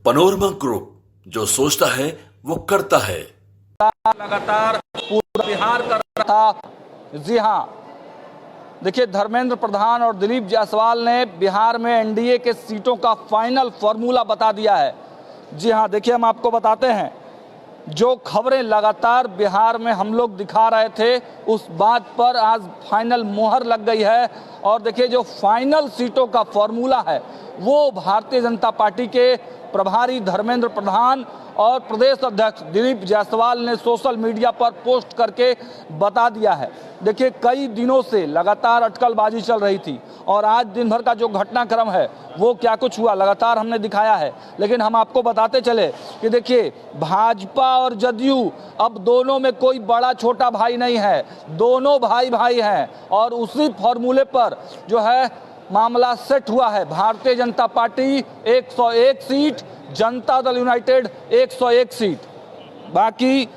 Panorama group, जो सोचता है वो करता है। लगातार पूरा बिहार कर रहा था। जी हाँ, देखिए, धर्मेंद्र प्रधान और दिलीप जायसवाल ने बिहार में एनडीए के सीटों का फाइनल फॉर्मूला बता दिया है। जी हाँ, देखिए, हम आपको बताते हैं, जो खबरें लगातार बिहार में हम लोग दिखा रहे थे उस बात पर आज फाइनल मोहर लग गई है। और देखिए, जो फाइनल सीटों का फॉर्मूला है वो भारतीय जनता पार्टी के प्रभारी धर्मेंद्र प्रधान और प्रदेश अध्यक्ष दिलीप जायसवाल ने सोशल मीडिया पर पोस्ट करके बता दिया है। देखिए, कई दिनों से लगातार अटकलबाजी चल रही थी और आज दिन भर का जो घटनाक्रम है वो क्या कुछ हुआ लगातार हमने दिखाया है। लेकिन हम आपको बताते चले कि देखिए, भाजपा और जदयू अब दोनों में कोई बड़ा छोटा भाई नहीं है, दोनों भाई भाई हैं और उसी फॉर्मूले पर जो है मामला सेट हुआ है। Bharatiya Janata party 101 seat, Janata Dal United 101 seat, बाकी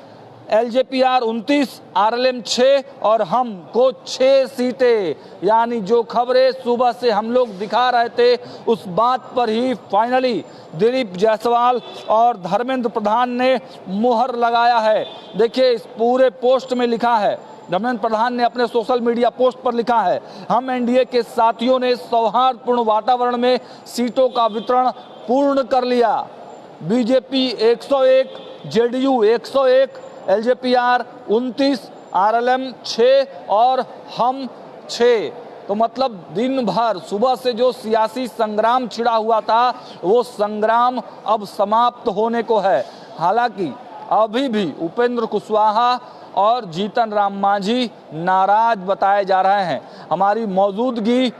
एलजेपीआर 29, आरएलएम 6 और हम को 6 सीटें। यानी जो खबरें सुबह से हम लोग दिखा रहे थे उस बात पर ही फाइनली दिलीप जायसवाल और धर्मेंद्र प्रधान ने मुहर लगाया है। देखिए, इस पूरे पोस्ट में लिखा है, धर्मेंद्र प्रधान ने अपने सोशल मीडिया पोस्ट पर लिखा है, हम एनडीए के साथियों ने सौहार्दपूर्ण वातावरण में सीटों का वितरण पूर्ण कर लिया। बीजेपी 101, जेडीयू 101, एलजेपीआर 29, आरएलएम 6 और हम 6। तो मतलब दिन भर सुबह से जो सियासी संग्राम छिड़ा हुआ था वो संग्राम अब समाप्त होने को है। हालांकि अभी भी उपेंद्र कुशवाहा और जीतन राम मांझी नाराज बताए जा रहे हैं। हमारी मौजूदगी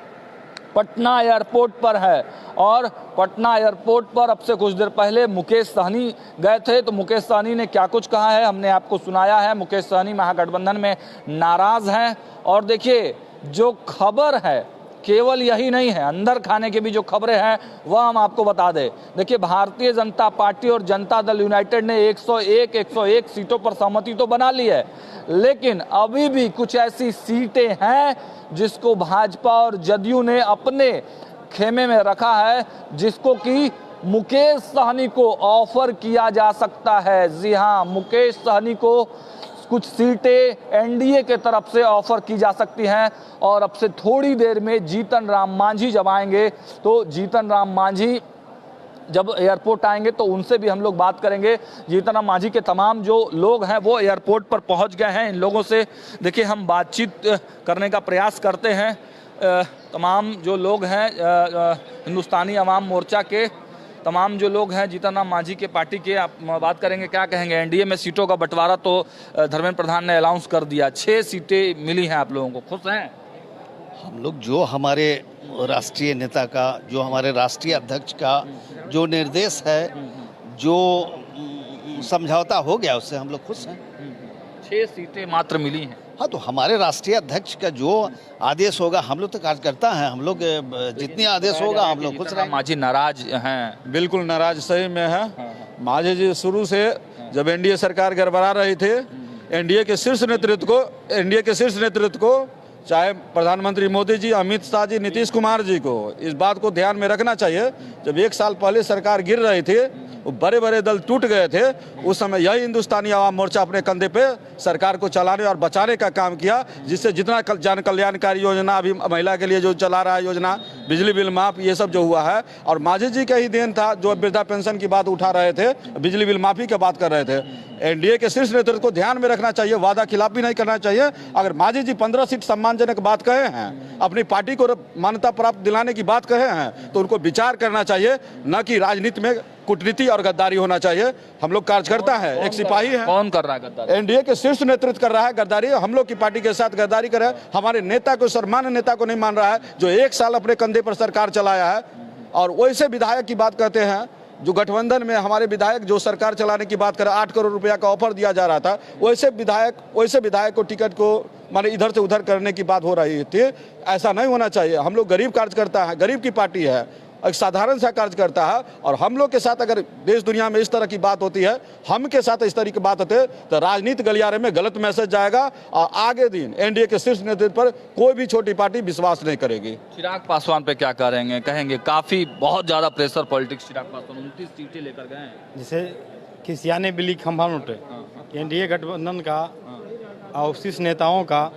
पटना एयरपोर्ट पर है और पटना एयरपोर्ट पर अब से कुछ देर पहले मुकेश सहनी गए थे। तो मुकेश सहनी ने क्या कुछ कहा है हमने आपको सुनाया है। मुकेश सहनी महागठबंधन में नाराज हैं और देखिए, जो खबर है केवल यही नहीं है, अंदर खाने की भी जो खबरें हैं वह हम आपको बता दें। देखिए, भारतीय जनता पार्टी और जनता दल यूनाइटेड ने 101 सीटों पर सहमति तो बना ली है, लेकिन अभी भी कुछ ऐसी सीटें हैं जिसको भाजपा और जदयू ने अपने खेमे में रखा है, जिसको कि मुकेश सहनी को ऑफर किया जा सकता है। जी हाँ, मुकेश सहनी को कुछ सीटें एनडीए के तरफ से ऑफर की जा सकती हैं और अब से थोड़ी देर में जीतन राम मांझी जब आएंगे तो जीतन राम मांझी जब एयरपोर्ट आएंगे तो उनसे भी हम लोग बात करेंगे। जीतन राम मांझी के तमाम जो लोग हैं वो एयरपोर्ट पर पहुंच गए हैं। इन लोगों से देखिए हम बातचीत करने का प्रयास करते हैं। तमाम जो लोग हैं हिंदुस्तानी अवाम मोर्चा के तमाम जो लोग हैं जीतन राम मांझी के पार्टी के, आप बात करेंगे क्या कहेंगे। एनडीए में सीटों का बंटवारा तो धर्मेंद्र प्रधान ने अनाउंस कर दिया, 6 सीटें मिली हैं, आप लोगों को खुश हैं? हम लोग जो हमारे राष्ट्रीय नेता का, जो हमारे राष्ट्रीय अध्यक्ष का जो निर्देश है, जो समझौता हो गया उससे हम लोग खुश हैं। 6 सीटें मात्र मिली हैं। हाँ, तो हमारे राष्ट्रीय अध्यक्ष का जो आदेश होगा, हम लोग तो कार्यकर्ता हैं, हम लोग जितनी आदेश होगा हम लोग खुश रहेंगे। मांझी नाराज हैं? बिल्कुल नाराज सही में है। मांझी जी शुरू से जब एनडीए सरकार गड़बड़ा रही थी, एनडीए के शीर्ष नेतृत्व को चाहे प्रधानमंत्री मोदी जी, अमित शाह जी, नीतीश कुमार जी को इस बात को ध्यान में रखना चाहिए। जब 1 साल पहले सरकार गिर रही थी, बड़े बड़े दल टूट गए थे, उस समय यही हिंदुस्तानी आवाम मोर्चा अपने कंधे पे सरकार को चलाने और बचाने का काम किया, जिससे जितना जन कल्याणकारी योजना अभी महिला के लिए जो चला रहा है योजना, बिजली बिल माफ, ये सब जो हुआ है, और मांझी जी का ही देन था जो वृद्धा पेंशन की बात उठा रहे थे, बिजली बिल माफी की बात कर रहे थे। एनडीए के शीर्ष नेतृत्व को ध्यान में रखना चाहिए, वादा खिलाफी नहीं करना चाहिए। अगर मांझी जी 15 सीट सम्मानजनक बात कहे हैं, अपनी पार्टी को मान्यता प्राप्त दिलाने की बात कहे हैं, तो उनको विचार करना चाहिए, न कि राजनीति में कूटनीति और गद्दारी होना चाहिए। हम लोग कार्यकर्ता हैं, एक सिपाही हैं। कौन कर रहा है गद्दारी? एनडीए के शीर्ष नेतृत्व कर रहा है गद्दारी। हम लोग की पार्टी के साथ गद्दारी कर रहा है, हमारे नेता को, सम्मान्य नेता को नहीं मान रहा है, जो 1 साल अपने कंधे पर सरकार चलाया है। और वैसे विधायक की बात करते हैं जो गठबंधन में हमारे विधायक जो सरकार चलाने की बात कर 8 करोड़ रुपया का ऑफर दिया जा रहा था, वैसे विधायक को टिकट को माने इधर से उधर करने की बात हो रही थी। ऐसा नहीं होना चाहिए। हम लोग गरीब कार्यकर्ता हैं, गरीब की पार्टी है, एक साधारण सा कार्यकर्ता है। और हम लोग के साथ अगर देश दुनिया में इस तरह की बात होती है, हम के साथ इस तरह की बात होती है, तो राजनीति गलियारे में गलत मैसेज जाएगा और आगे दिन एनडीए के शीर्ष नेतृत्व पर कोई भी छोटी पार्टी विश्वास नहीं करेगी। चिराग पासवान पे क्या कहेंगे? काफी बहुत ज्यादा प्रेशर पॉलिटिक्स, चिराग पासवान 29 सीटें लेकर गए हैं। जिसे किसियाने बिल्ली खंभा नोटे, एनडीए गठबंधन का और शीर्ष नेताओं का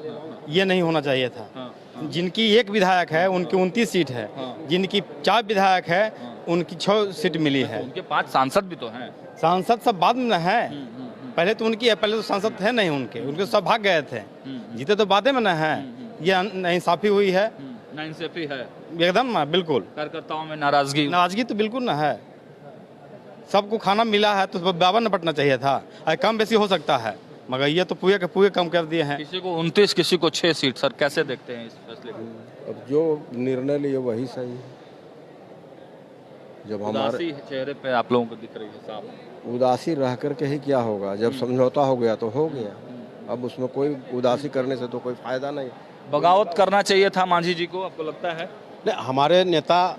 ये नहीं होना चाहिए था। जिनकी एक विधायक है उनकी 29 सीट है, जिनकी 4 विधायक है उनकी 6 सीट मिली है। उनके 5 सांसद भी तो हैं। सांसद सब बाद में है, पहले तो उनकी है, पहले तो सांसद थे नहीं उनके सब भाग गए थे, जीते तो बातें में न है। ये नाइंसाफी हुई है, नाइंसाफी है एकदम बिल्कुल। कार्यकर्ताओं में नाराजगी तो बिल्कुल ना है। सबको खाना मिला है तो बराबर निपटना चाहिए था, कम बेसी हो सकता है, मगर ये तो पूरे के पूरे कम कर दिए हैं। किसी को 29 किसी को 6 सीट। सर कैसे देखते हैं इस फैसले को? अब जो निर्णय लिए वही सही है। जब हमारे चेहरे पे आप लोगों को दिख रही है साफ। उदासी रह करके ही क्या होगा, जब समझौता हो गया तो हो गया। अब उसमें कोई उदासी करने से तो कोई फायदा नहीं। बगावत करना चाहिए था मांझी जी को, आपको लगता है? नहीं, हमारे नेता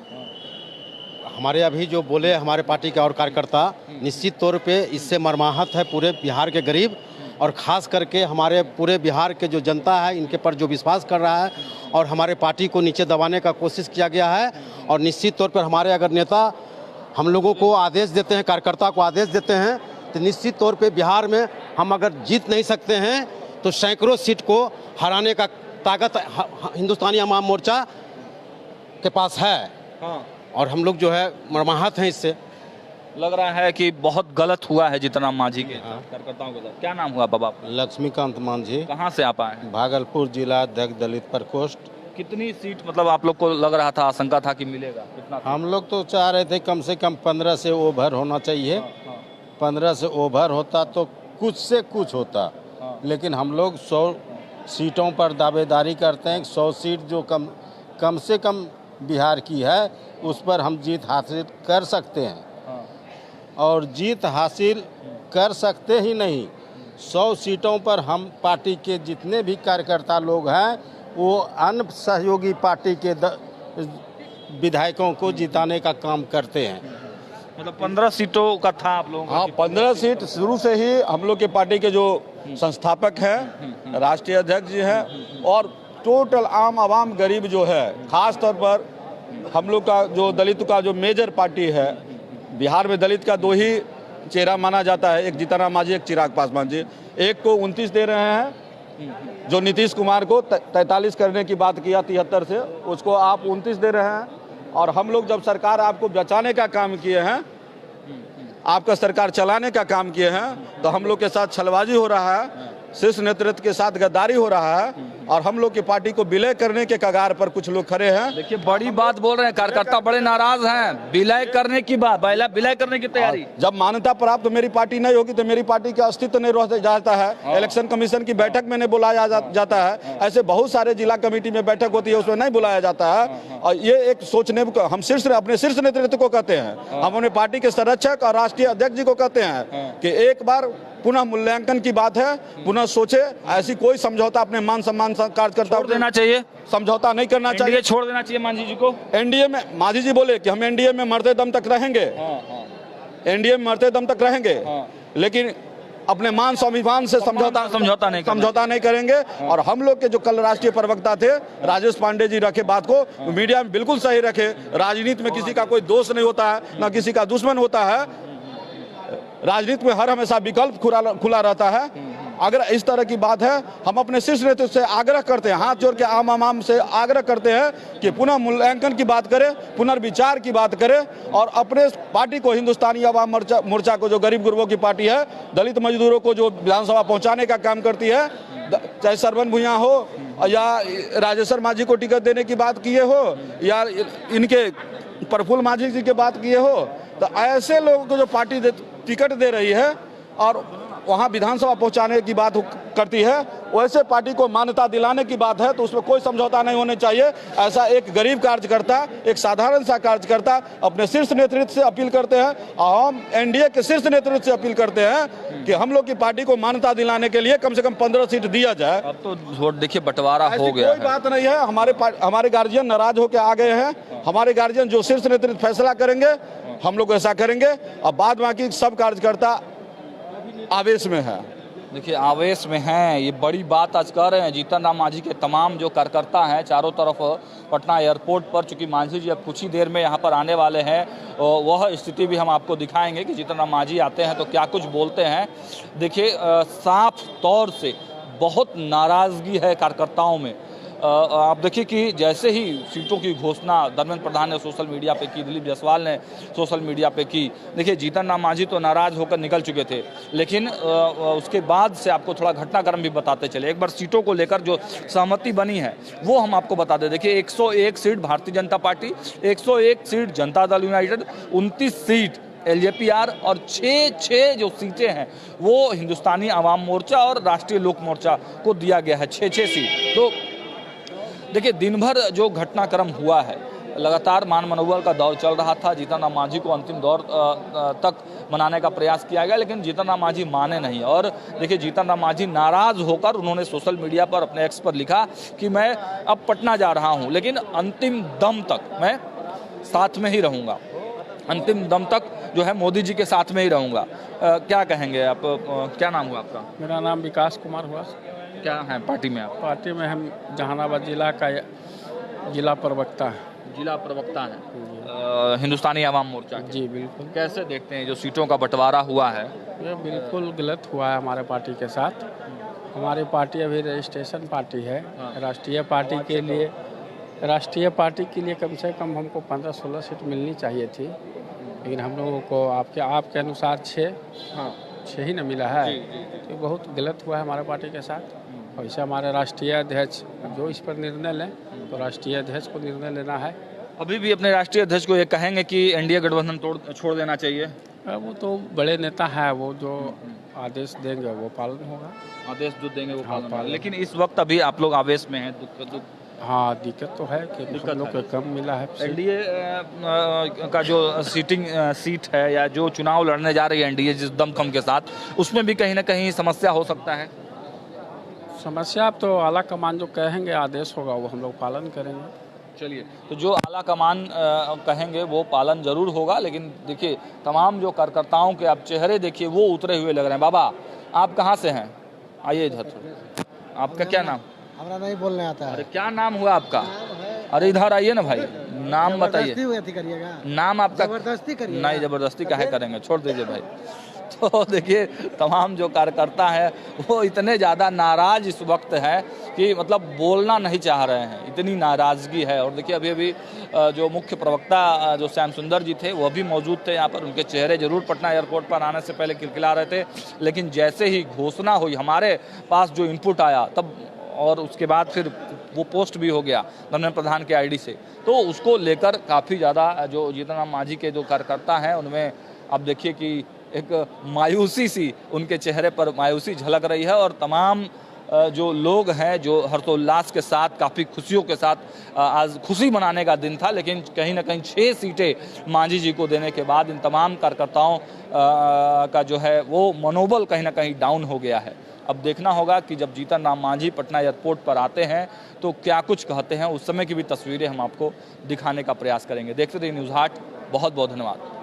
हमारे अभी जो बोले हमारे पार्टी के और कार्यकर्ता, निश्चित तौर पे इससे मर्माहत है पूरे बिहार के गरीब और ख़ास करके हमारे पूरे बिहार के जो जनता है इनके पर जो विश्वास कर रहा है और हमारे पार्टी को नीचे दबाने का कोशिश किया गया है। और निश्चित तौर पर हमारे अगर नेता हम लोगों को आदेश देते हैं, कार्यकर्ता को आदेश देते हैं, तो निश्चित तौर पे बिहार में हम अगर जीत नहीं सकते हैं तो सैकड़ों सीट को हराने का ताकत हिंदुस्तानी अवाम मोर्चा के पास है। और हम लोग जो है मर्माहत हैं इससे। लग रहा है कि बहुत गलत हुआ है जितना मांझी के कार्यकर्ताओं के साथ। क्या नाम हुआ बाबा आपका? लक्ष्मीकांत मांझी, कहाँ से आप आए हैं? भागलपुर जिला अध्यक्ष दलित प्रकोष्ठ। कितनी सीट मतलब आप लोग को लग रहा था, आशंका था कि मिलेगा? कितना? हम लोग तो चाह रहे थे कम से कम 15 से ओवर होना चाहिए। 15 से ओवर होता तो कुछ से कुछ होता, लेकिन हम लोग 100 सीटों पर दावेदारी करते हैं। 100 सीट जो कम से कम बिहार की है उस पर हम जीत हासिल कर सकते हैं। और जीत हासिल कर सकते ही नहीं, 100 सीटों पर हम पार्टी के जितने भी कार्यकर्ता लोग हैं वो अन्य सहयोगी पार्टी के विधायकों को जिताने का काम करते हैं। मतलब 15 सीटों का था आप लोगों का? हाँ, 15 सीट शुरू से ही हम लोग के पार्टी के जो संस्थापक हैं, राष्ट्रीय अध्यक्ष जी हैं, और टोटल आम आवाम गरीब जो है, खास तौर पर हम लोग का जो दलित का जो मेजर पार्टी है, बिहार में दलित का 2 ही चेहरा माना जाता है, एक जीतन राम मांझी, एक चिराग पासवान जी। एक को 29 दे रहे हैं, जो नीतीश कुमार को 43 करने की बात किया 73 से, उसको आप 29 दे रहे हैं। और हम लोग जब सरकार आपको बचाने का काम किए हैं, आपका सरकार चलाने का काम किए हैं, तो हम लोग के साथ छलबाजी हो रहा है, शीर्ष नेतृत्व के साथ गद्दारी हो रहा है और हम लोग की पार्टी को विलय करने के कगार पर कुछ लोग खड़े हैं। देखिए बड़ी बात बोल रहे हैं, कार्यकर्ता बड़े नाराज हैं। विलय करने की बात, विलय करने की तैयारी। जब मान्यता प्राप्त तो मेरी पार्टी नहीं होगी तो मेरी पार्टी का अस्तित्व नहीं रह जाता है। इलेक्शन कमीशन की बैठक में नहीं बुलाया जाता है। ऐसे बहुत सारे जिला कमेटी में बैठक होती है, उसमें नहीं बुलाया जाता है। और ये एक सोचने हम अपने शीर्ष नेतृत्व को कहते हैं, हम अपने पार्टी के संरक्षक और राष्ट्रीय अध्यक्ष जी को कहते हैं कि एक बार पुनः मूल्यांकन की बात है, पुनः सोचे। ऐसी कोई समझौता अपने मान सम्मान कार्यकर्ता देना चाहिए, समझौता नहीं करना चाहिए, छोड़ देना चाहिए मांझी जी को। एनडीए में मांझी जी बोले कि हम एनडीए में मरते दम तक रहेंगे, एनडीए में मरते दम तक रहेंगे, लेकिन अपने मान स्वाभिमान से समझौता नहीं करेंगे। और हम लोग के जो कल राष्ट्रीय प्रवक्ता थे राजेश पांडे जी रखे बात को मीडिया में बिल्कुल सही रखे। राजनीति में किसी का कोई दोष नहीं होता है, ना किसी का दुश्मन होता है। राजनीति में हर हमेशा विकल्प खुला रहता है। अगर इस तरह की बात है, हम अपने शीर्ष नेतृत्व से आग्रह करते हैं, हाथ जोड़ के आम आवाम से आग्रह करते हैं कि पुनः मूल्यांकन की बात करें, पुनर्विचार की बात करें और अपने पार्टी को, हिंदुस्तानी अवाम मोर्चा को, जो गरीब गुरबों की पार्टी है, दलित मजदूरों को जो विधानसभा पहुंचाने का काम करती है, चाहे सरवन भुइयां हो या राजेश्वर मांझी को टिकट देने की बात किए हो या इनके प्रफुल्ल मांझी जी की बात किए हो, तो ऐसे लोगों को जो पार्टी टिकट दे रही है और वहाँ विधानसभा पहुँचाने की बात करती है, वैसे पार्टी को मान्यता दिलाने की बात है तो उसमें कोई समझौता नहीं होने चाहिए। ऐसा एक गरीब कार्यकर्ता, एक साधारण सा कार्यकर्ता अपने शीर्ष नेतृत्व से अपील करते हैं और हम एनडीए के शीर्ष नेतृत्व से अपील करते हैं कि हम लोग की पार्टी को मान्यता दिलाने के लिए कम से कम 15 सीट दिया जाए। अब तो वोट देखिए बंटवारा हो गया कोई बात नहीं है, हमारे गार्जियन नाराज होकर आ गए हैं। हमारे गार्जियन जो शीर्ष नेतृत्व फैसला करेंगे हम लोग ऐसा करेंगे और बाद बाकी सब कार्यकर्ता आवेश में है। देखिए आवेश में हैं, ये बड़ी बात आज कर रहे हैं जीतन राम मांझी के तमाम जो कार्यकर्ता हैं चारों तरफ पटना एयरपोर्ट पर। चूंकि मांझी जी अब कुछ ही देर में यहाँ पर आने वाले हैं, वह स्थिति भी हम आपको दिखाएंगे कि जीतन राम मांझी आते हैं तो क्या कुछ बोलते हैं। देखिए साफ तौर से बहुत नाराज़गी है कार्यकर्ताओं में। आप देखिए कि जैसे ही सीटों की घोषणा धर्मेंद्र प्रधान ने सोशल मीडिया पे की, दिलीप जायसवाल ने सोशल मीडिया पे की, देखिए जीतन राम मांझी तो नाराज होकर निकल चुके थे, लेकिन उसके बाद से आपको थोड़ा घटनाक्रम भी बताते चले। एक बार सीटों को लेकर जो सहमति बनी है वो हम आपको बता दें। देखिए 101 seat Bharatiya Janata party, 101 seat Janata Dal United, 29 seat LJPR और 6 जो सीटें हैं वो हिंदुस्तानी आवाम मोर्चा और राष्ट्रीय लोक मोर्चा को दिया गया है, 6 सीट। तो देखिए दिन भर जो घटनाक्रम हुआ है, लगातार मान मनोबल का दौर चल रहा था। जीतन राम मांझी को अंतिम दौर तक मनाने का प्रयास किया गया, लेकिन जीतन राम मांझी माने नहीं। और देखिए जीतन राम मांझी नाराज होकर उन्होंने सोशल मीडिया पर अपने एक्स पर लिखा कि मैं अब पटना जा रहा हूं, लेकिन अंतिम दम तक मैं साथ में ही रहूंगा, अंतिम दम तक जो है मोदी जी के साथ में ही रहूंगा। क्या कहेंगे आप? क्या नाम हुआ आपका? मेरा नाम विकास कुमार हुआ। क्या है पार्टी में आप? पार्टी में हम जहानाबाद जिला का जिला प्रवक्ता है। जिला प्रवक्ता है हिंदुस्तानी आवाम मोर्चा के। जी बिल्कुल। कैसे देखते हैं जो सीटों का बंटवारा हुआ है? ये बिल्कुल गलत हुआ है हमारे पार्टी के साथ। हमारी पार्टी अभी रजिस्ट्रेशन पार्टी है। राष्ट्रीय पार्टी के लिए कम से कम हमको 15-16 सीट मिलनी चाहिए थी, लेकिन हम लोगों को आपके अनुसार 6 ही न मिला है। तो बहुत गलत हुआ है हमारे पार्टी के साथ। वैसे हमारे राष्ट्रीय अध्यक्ष जो इस पर निर्णय लें तो राष्ट्रीय अध्यक्ष को निर्णय लेना है। अभी भी अपने राष्ट्रीय अध्यक्ष को ये कहेंगे कि एनडीए गठबंधन छोड़ देना चाहिए? वो तो बड़े नेता है, वो जो आदेश देंगे वो पालन होगा। आदेश जो देंगे वो पालन होगा। लेकिन इस वक्त अभी आप लोग आवेश में हैं, दुख हाँ दिक्कत तो है कि हम लोग को कम मिला है। एनडीए का जो सीट है या जो चुनाव लड़ने जा रही है एनडीए जिस दमखम के साथ, उसमें भी कहीं ना कहीं समस्या हो सकता है। समस्या तो आला कमान जो कहेंगे आदेश होगा वो हम लोग पालन करेंगे। चलिए, तो जो आला कमान कहेंगे वो पालन जरूर होगा, लेकिन देखिए तमाम जो कार्यकर्ताओं के आप चेहरे देखिए वो उतरे हुए लग रहे हैं। बाबा आप कहाँ से हैं? आइए इधर। आपका क्या नाम? हमारा नहीं बोलने आता है। अरे क्या नाम हुआ आपका? अरे इधर आइए ना भाई, नाम बताइए। नाम आपका? जबरदस्ती करिए? नहीं जबरदस्ती काहे करेंगे, छोड़ दीजिए भाई। तो देखिए तमाम जो कार्यकर्ता है वो इतने ज़्यादा नाराज इस वक्त है कि मतलब बोलना नहीं चाह रहे हैं, इतनी नाराज़गी है। और देखिए अभी जो मुख्य प्रवक्ता जो श्याम सुंदर जी थे वो भी मौजूद थे यहाँ पर। उनके चेहरे जरूर पटना एयरपोर्ट पर आने से पहले खिलखिला रहे थे, लेकिन जैसे ही घोषणा हुई हमारे पास जो इनपुट आया तब, और उसके बाद फिर वो पोस्ट भी हो गया धर्मेंद्र प्रधान के आईडी से, तो उसको लेकर काफ़ी ज़्यादा जो जीतन राम मांझी के जो कार्यकर्ता हैं उनमें अब देखिए कि एक मायूसी सी उनके चेहरे पर मायूसी झलक रही है। और तमाम जो लोग हैं जो हर्षोल्लास के साथ, काफ़ी खुशियों के साथ आज खुशी मनाने का दिन था, लेकिन कहीं ना कहीं 6 सीटें मांझी जी को देने के बाद इन तमाम कार्यकर्ताओं का जो है वो मनोबल कहीं ना कहीं डाउन हो गया है। अब देखना होगा कि जब जीतन राम मांझी पटना एयरपोर्ट पर आते हैं तो क्या कुछ कहते हैं, उस समय की भी तस्वीरें हम आपको दिखाने का प्रयास करेंगे। देखते रहिए न्यूज़ हाट। बहुत बहुत धन्यवाद।